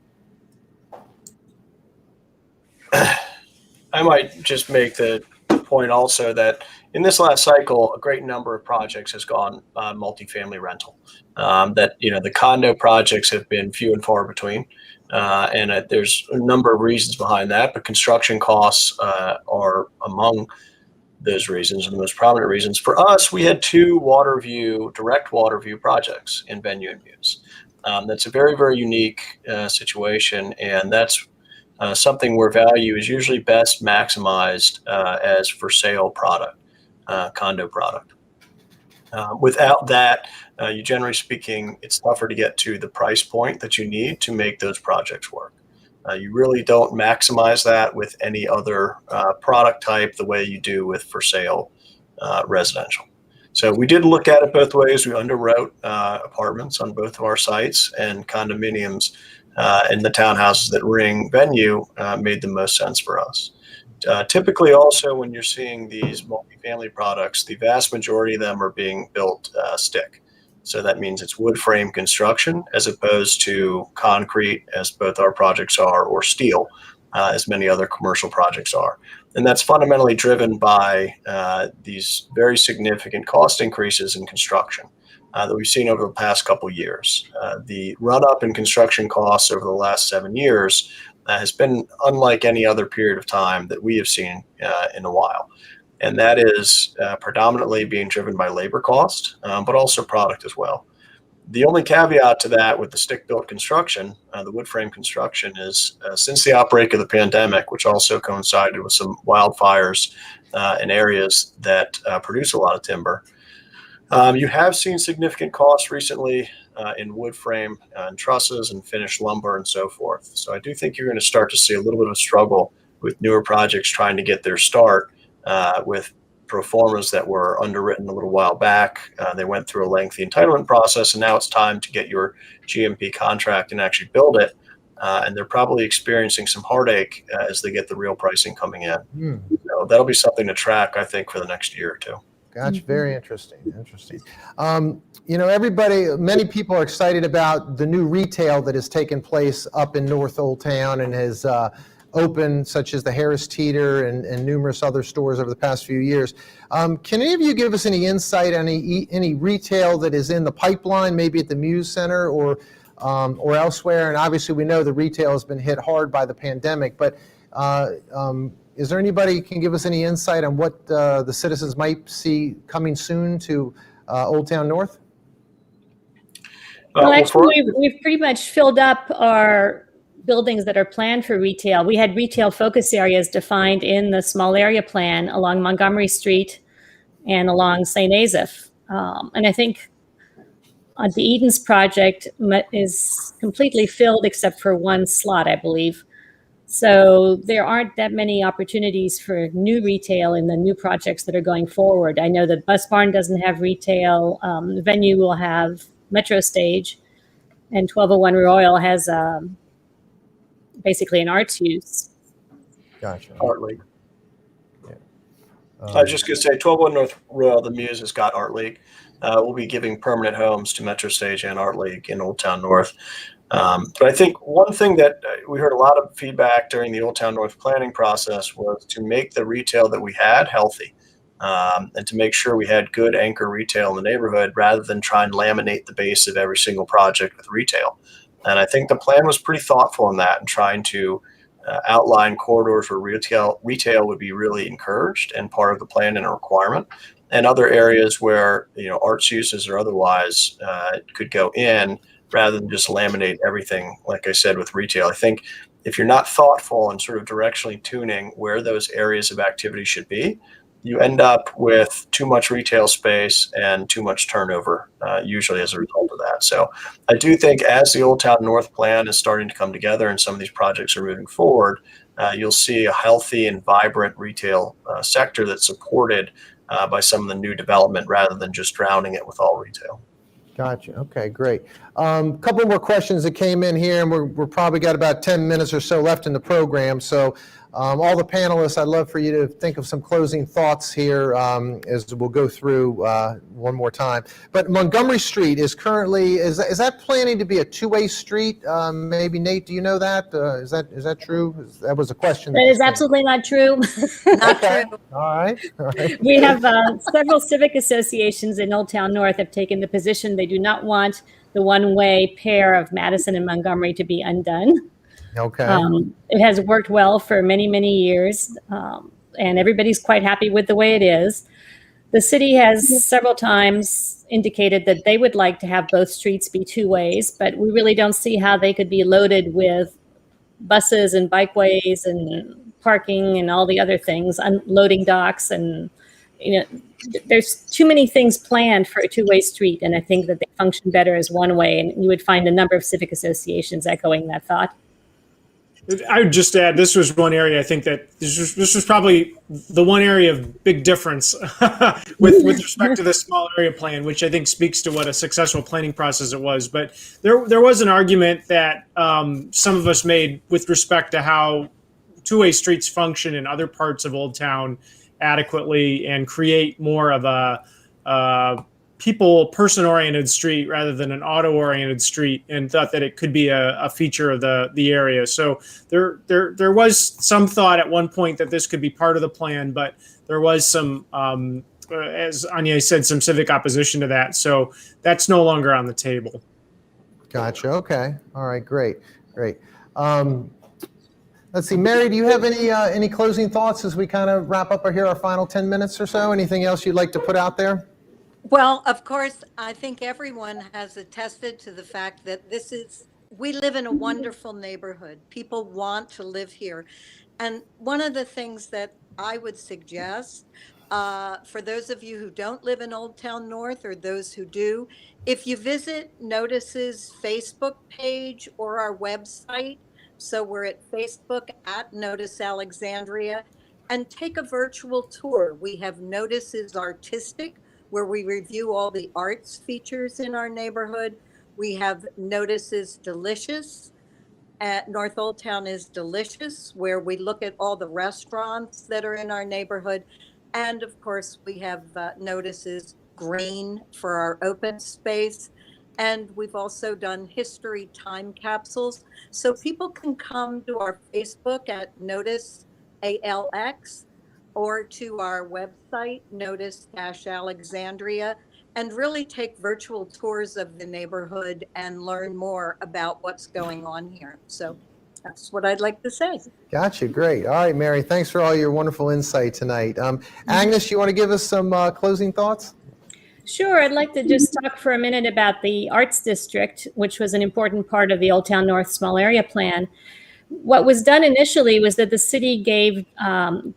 I might just make the point also that in this last cycle, a great number of projects has gone multifamily rental. The condo projects have been few and far between. And there's a number of reasons behind that, but construction costs are among those reasons, and the most prominent reasons. For us, we had two direct water view projects in Venue and Muse. That's a very, very unique situation, and that's something where value is usually best maximized as for sale product, condo product. Without that, you generally speaking, it's tougher to get to the price point that you need to make those projects work. You really don't maximize that with any other product type the way you do with for sale residential. So we did look at it both ways. We underwrote apartments on both of our sites, and condominiums and the townhouses that ring Venue made the most sense for us. Typically also when you're seeing these multifamily products, the vast majority of them are being built stick. So that means it's wood frame construction as opposed to concrete, as both our projects are, or steel, as many other commercial projects are. And that's fundamentally driven by these very significant cost increases in construction that we've seen over the past couple of years. The run up in construction costs over the last 7 years has been unlike any other period of time that we have seen in a while. And that is predominantly being driven by labor cost, but also product as well. The only caveat to that with the stick-built construction, the wood frame construction, is since the outbreak of the pandemic, which also coincided with some wildfires in areas that produce a lot of timber, you have seen significant costs recently in wood frame and trusses and finished lumber and so forth. So I do think you're going to start to see a little bit of a struggle with newer projects trying to get their start with pro formas that were underwritten a little while back. They went through a lengthy entitlement process, and now it's time to get your GMP contract and actually build it. And they're probably experiencing some heartache as they get the real pricing coming in. that'll be something to track, I think, for the next year or two. Gotcha. Very interesting. Interesting. Many people are excited about the new retail that has taken place up in North Old Town and has opened, such as the Harris Teeter and numerous other stores over the past few years. Can any of you give us any insight on any retail that is in the pipeline, maybe at the Muse Center or elsewhere? And obviously, we know the retail has been hit hard by the pandemic, but is there anybody who can give us any insight on what the citizens might see coming soon to Old Town North? Well, actually, we've pretty much filled up our buildings that are planned for retail. We had retail focus areas defined in the small area plan along Montgomery Street and along St. Asaph. And I think the Edens project is completely filled except for one slot, I believe. So there aren't that many opportunities for new retail in the new projects that are going forward. I know that Bus Barn doesn't have retail. The venue will have Metro Stage, and 1201 Royal has basically an arts use. Gotcha. Art League. Yeah. I was just going to say 1201 North Royal, the Muse, has got Art League. We'll be giving permanent homes to Metro Stage and Art League in Old Town North. But I think one thing that we heard a lot of feedback during the Old Town North planning process was to make the retail that we had healthy, and to make sure we had good anchor retail in the neighborhood rather than try and laminate the base of every single project with retail. And I think the plan was pretty thoughtful in that and trying to outline corridors where retail would be really encouraged and part of the plan and a requirement, and other areas where arts uses or otherwise could go in, rather than just laminate everything, like I said, with retail. I think if you're not thoughtful and sort of directionally tuning where those areas of activity should be, you end up with too much retail space and too much turnover, usually as a result of that. So I do think as the Old Town North plan is starting to come together and some of these projects are moving forward, you'll see a healthy and vibrant retail sector that's supported by some of the new development rather than just drowning it with all retail. Gotcha. Okay, great. Couple more questions that came in here, and we're probably got about 10 minutes or so left in the program. So all the panelists, I'd love for you to think of some closing thoughts here as we'll go through one more time. But Montgomery Street is currently, is that planning to be a two-way street? Maybe Nate, do you know that? Is that true? That was a question. That is absolutely not true. Not Okay. true. All right. We have several civic associations in Old Town North have taken the position they do not want the one-way pair of Madison and Montgomery to be undone. Okay. It has worked well for many, many years, and everybody's quite happy with the way it is. The city has several times indicated that they would like to have both streets be two ways, but we really don't see how they could be loaded with buses and bikeways and parking and all the other things, unloading docks, and there's too many things planned for a two-way street, and I think that they function better as one way, and you would find a number of civic associations echoing that thought. I would just add, this was one area I think that this was probably the one area of big difference with respect to the small area plan, which I think speaks to what a successful planning process it was. But there was an argument that some of us made with respect to how two-way streets function in other parts of Old Town adequately and create more of a person-oriented street rather than an auto-oriented street, and thought that it could be a feature of the area. So there was some thought at one point that this could be part of the plan, but there was some, as Anya said, some civic opposition to that. So that's no longer on the table. Gotcha. Okay. All right. Great. Let's see, Mary, do you have any closing thoughts as we kind of wrap up our final 10 minutes or so? Anything else you'd like to put out there? Well, of course, I think everyone has attested to the fact that we live in a wonderful neighborhood. People want to live here. And one of the things that I would suggest for those of you who don't live in Old Town North, or those who do, if you visit Notice's Facebook page or our website, so we're at Facebook at Notice Alexandria, and take a virtual tour. We have Notice's Artistic, where we review all the arts features in our neighborhood. We have Notice's Delicious, at North Old Town is Delicious, where we look at all the restaurants that are in our neighborhood. And of course, we have Notices Green for our open space. And we've also done history time capsules. So people can come to our Facebook at Notice ALX or to our website, Notice-Alexandria, and really take virtual tours of the neighborhood and learn more about what's going on here. So that's what I'd like to say. Gotcha. Great. All right, Mary, thanks for all your wonderful insight tonight. Agnes, you want to give us some closing thoughts? Sure. I'd like to just talk for a minute about the Arts District, which was an important part of the Old Town North Small Area Plan. What was done initially was that the city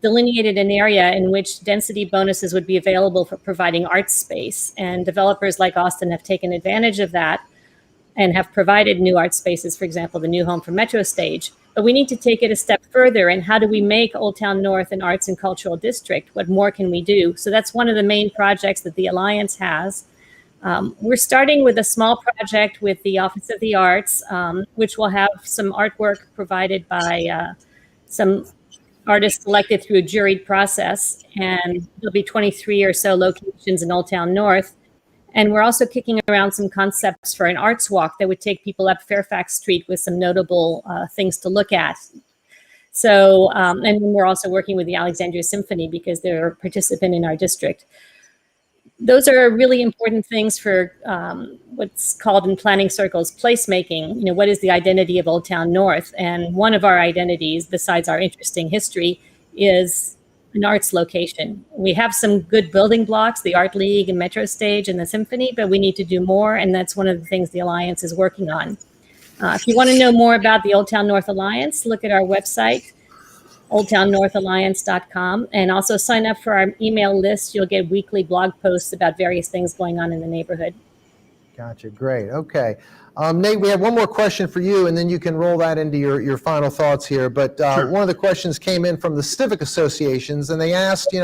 delineated an area in which density bonuses would be available for providing art space. And developers like Austin have taken advantage of that and have provided new art spaces, for example, the new home for Metro Stage. But we need to take it a step further. And how do we make Old Town North an arts and cultural district? What more can we do? So that's one of the main projects that the Alliance has. We're starting with a small project with the Office of the Arts, which will have some artwork provided by some artists selected through a juried process. And there'll be 23 or so locations in Old Town North. And we're also kicking around some concepts for an arts walk that would take people up Fairfax Street with some notable things to look at. So, and we're also working with the Alexandria Symphony because they're a participant in our district. Those are really important things for what's called in planning circles placemaking. You know, what is the identity of Old Town North? And one of our identities, besides our interesting history, is an arts location. We have some good building blocks, the Art League and Metro Stage and the Symphony, but we need to do more, and that's one of the things the Alliance is working on. If you want to know more about the Old Town North Alliance, look at our website, oldtownnorthalliance.com, and also sign up for our email list. You'll get weekly blog posts about various things going on in the neighborhood. Gotcha. Great. Okay. Nate, we have one more question for you, and then you can roll that into your final thoughts here. But Sure. One of the questions came in from the civic associations, and they asked,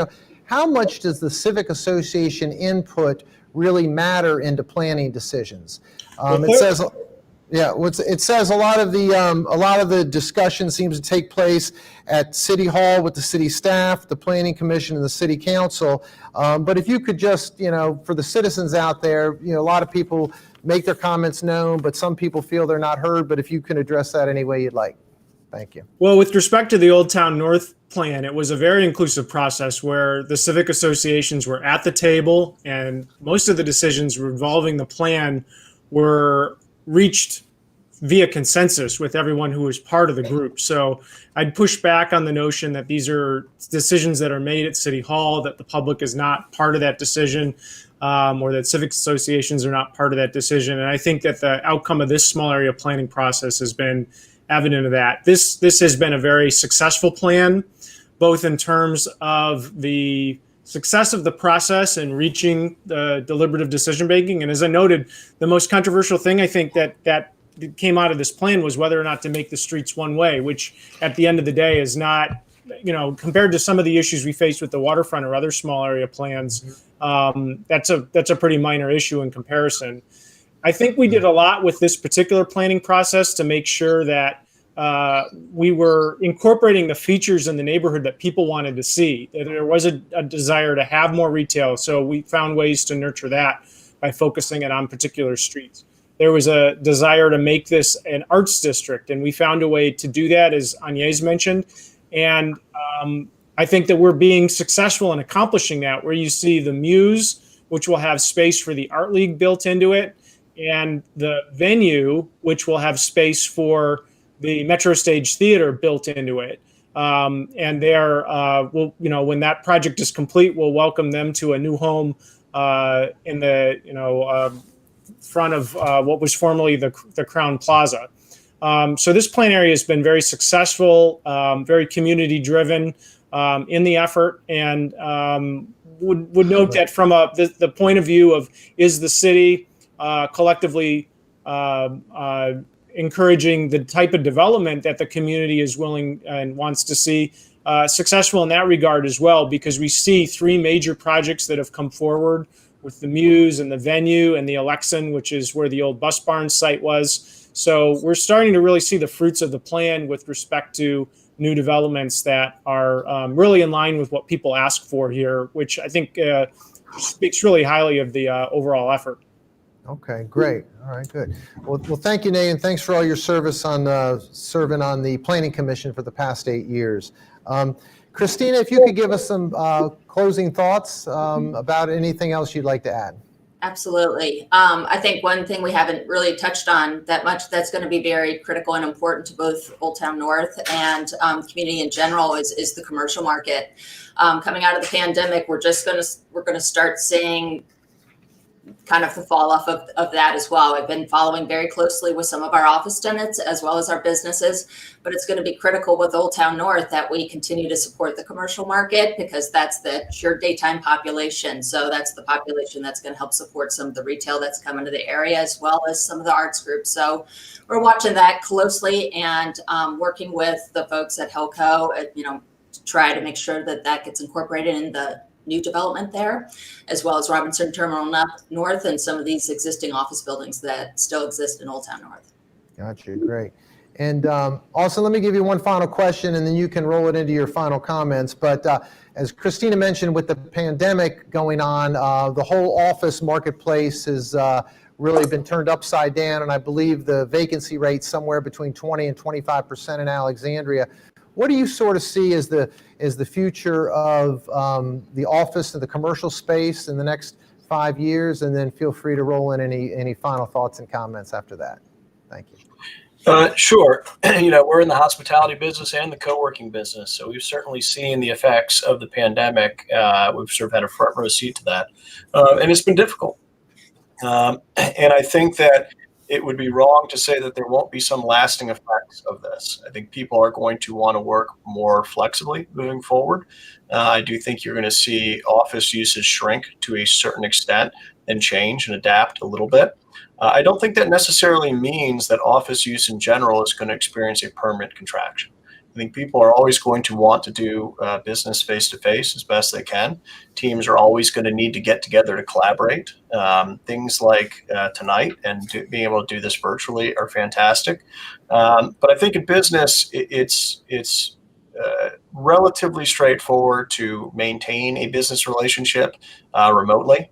how much does the civic association input really matter into planning decisions? It says, it says a lot of the discussion seems to take place at City Hall with the city staff, the Planning Commission, and the City Council. But if you could just, for the citizens out there, a lot of people make their comments known, but some people feel they're not heard. But if you can address that any way you'd like. Thank you. Well, with respect to the Old Town North plan, it was a very inclusive process where the civic associations were at the table, and most of the decisions revolving the plan were reached via consensus with everyone who was part of the group. So I'd push back on the notion that these are decisions that are made at City Hall, that the public is not part of that decision, or that civic associations are not part of that decision. And I think that the outcome of this small area planning process has been evident of that. This has been a very successful plan, both in terms of the success of the process and reaching the deliberative decision making. And as I noted, the most controversial thing I think that came out of this plan was whether or not to make the streets one way, which at the end of the day is not, compared to some of the issues we faced with the waterfront or other small area plans, that's a pretty minor issue in comparison. I think we did a lot with this particular planning process to make sure that we were incorporating the features in the neighborhood that people wanted to see. There was a desire to have more retail, so we found ways to nurture that by focusing it on particular streets. There was a desire to make this an arts district, and we found a way to do that, as Agnes mentioned. And I think that we're being successful in accomplishing that, where you see the Muse, which will have space for the Art League built into it, and the venue, which will have space for the Metro Stage Theater built into it. And when that project is complete, we'll welcome them to a new home in the front of what was formerly the Crown Plaza. So this plan area has been very successful, very community driven in the effort, and would note that from the point of view of, is the city collectively encouraging the type of development that the community is willing and wants to see, successful in that regard as well, because we see three major projects that have come forward with the Muse and the venue and the Alexan, which is where the old bus barn site was. So we're starting to really see the fruits of the plan with respect to new developments that are really in line with what people ask for here, which I think speaks really highly of the overall effort. Okay, great. All right, good. Well, thank you, Nate, and thanks for all your service on serving on the Planning Commission for the past 8 years. Christina, if you could give us some closing thoughts about anything else you'd like to add. Absolutely. I think one thing we haven't really touched on that much that's going to be very critical and important to both Old Town North and the community in general is the commercial market. Coming out of the pandemic, we're going to start seeing kind of the fall off of that as well. I've been following very closely with some of our office tenants as well as our businesses, but it's going to be critical with Old Town North that we continue to support the commercial market because that's the pure daytime population. So that's the population that's going to help support some of the retail that's coming to the area as well as some of the arts groups. So we're watching that closely and working with the folks at Helco, to try to make sure that that gets incorporated in the new development there, as well as Robinson Terminal North and some of these existing office buildings that still exist in Old Town North. Gotcha, great. And also, let me give you one final question, and then you can roll it into your final comments. But as Christina mentioned, with the pandemic going on, the whole office marketplace has really been turned upside down, and I believe the vacancy rate somewhere between 20 and 25% in Alexandria. What do you sort of see as the future of the office and the commercial space in the next 5 years? And then feel free to roll in any final thoughts and comments after that. Thank you. Sure. We're in the hospitality business and the co-working business, so we've certainly seen the effects of the pandemic. We've sort of had a front row seat to that, and it's been difficult. And I think that it would be wrong to say that there won't be some lasting effects of this. I think people are going to want to work more flexibly moving forward. I do think you're going to see office uses shrink to a certain extent and change and adapt a little bit. I don't think that necessarily means that office use in general is going to experience a permanent contraction. I think people are always going to want to do business face-to-face as best they can. Teams are always going to need to get together to collaborate. Things like tonight and being able to do this virtually are fantastic. But I think in business, it's relatively straightforward to maintain a business relationship remotely.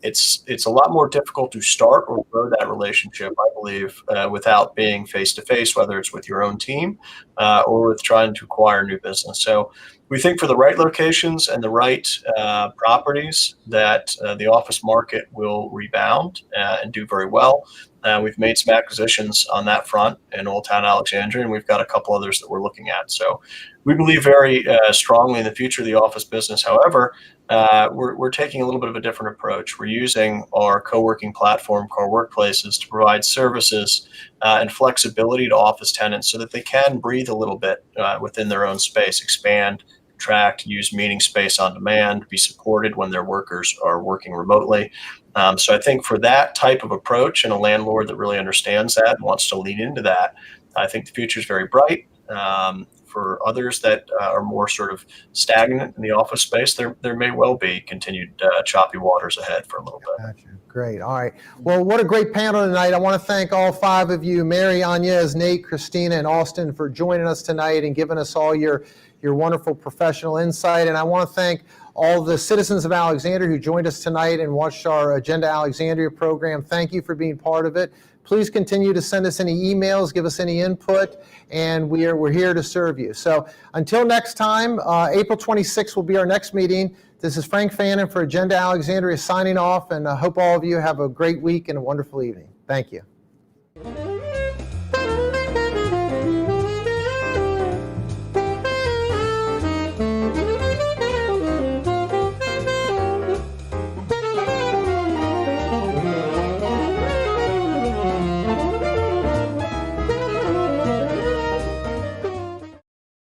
It's a lot more difficult to start or grow that relationship, I believe, without being face-to-face, whether it's with your own team or with trying to acquire new business. So we think for the right locations and the right properties that the office market will rebound and do very well. We've made some acquisitions on that front in Old Town Alexandria, and we've got a couple others that we're looking at. So we believe very strongly in the future of the office business. However, we're taking a little bit of a different approach. We're using our co-working platform, Core Workplaces, to provide services and flexibility to office tenants so that they can breathe a little bit within their own space, expand, contract, use meeting space on demand, be supported when their workers are working remotely. So I think for that type of approach and a landlord that really understands that and wants to lean into that, I think the future is very bright. For others that are more sort of stagnant in the office space, there may well be continued choppy waters ahead for a little bit. Gotcha. Great. All right. Well, what a great panel tonight. I want to thank all 5 of you, Mary, Inez, Nate, Christina, and Austin, for joining us tonight and giving us all your wonderful professional insight. And I want to thank all the citizens of Alexandria who joined us tonight and watched our Agenda Alexandria program. Thank you for being part of it. Please continue to send us any emails, give us any input, and we're here to serve you. So until next time, April 26th will be our next meeting. This is Frank Fannin for Agenda Alexandria signing off, and I hope all of you have a great week and a wonderful evening. Thank you.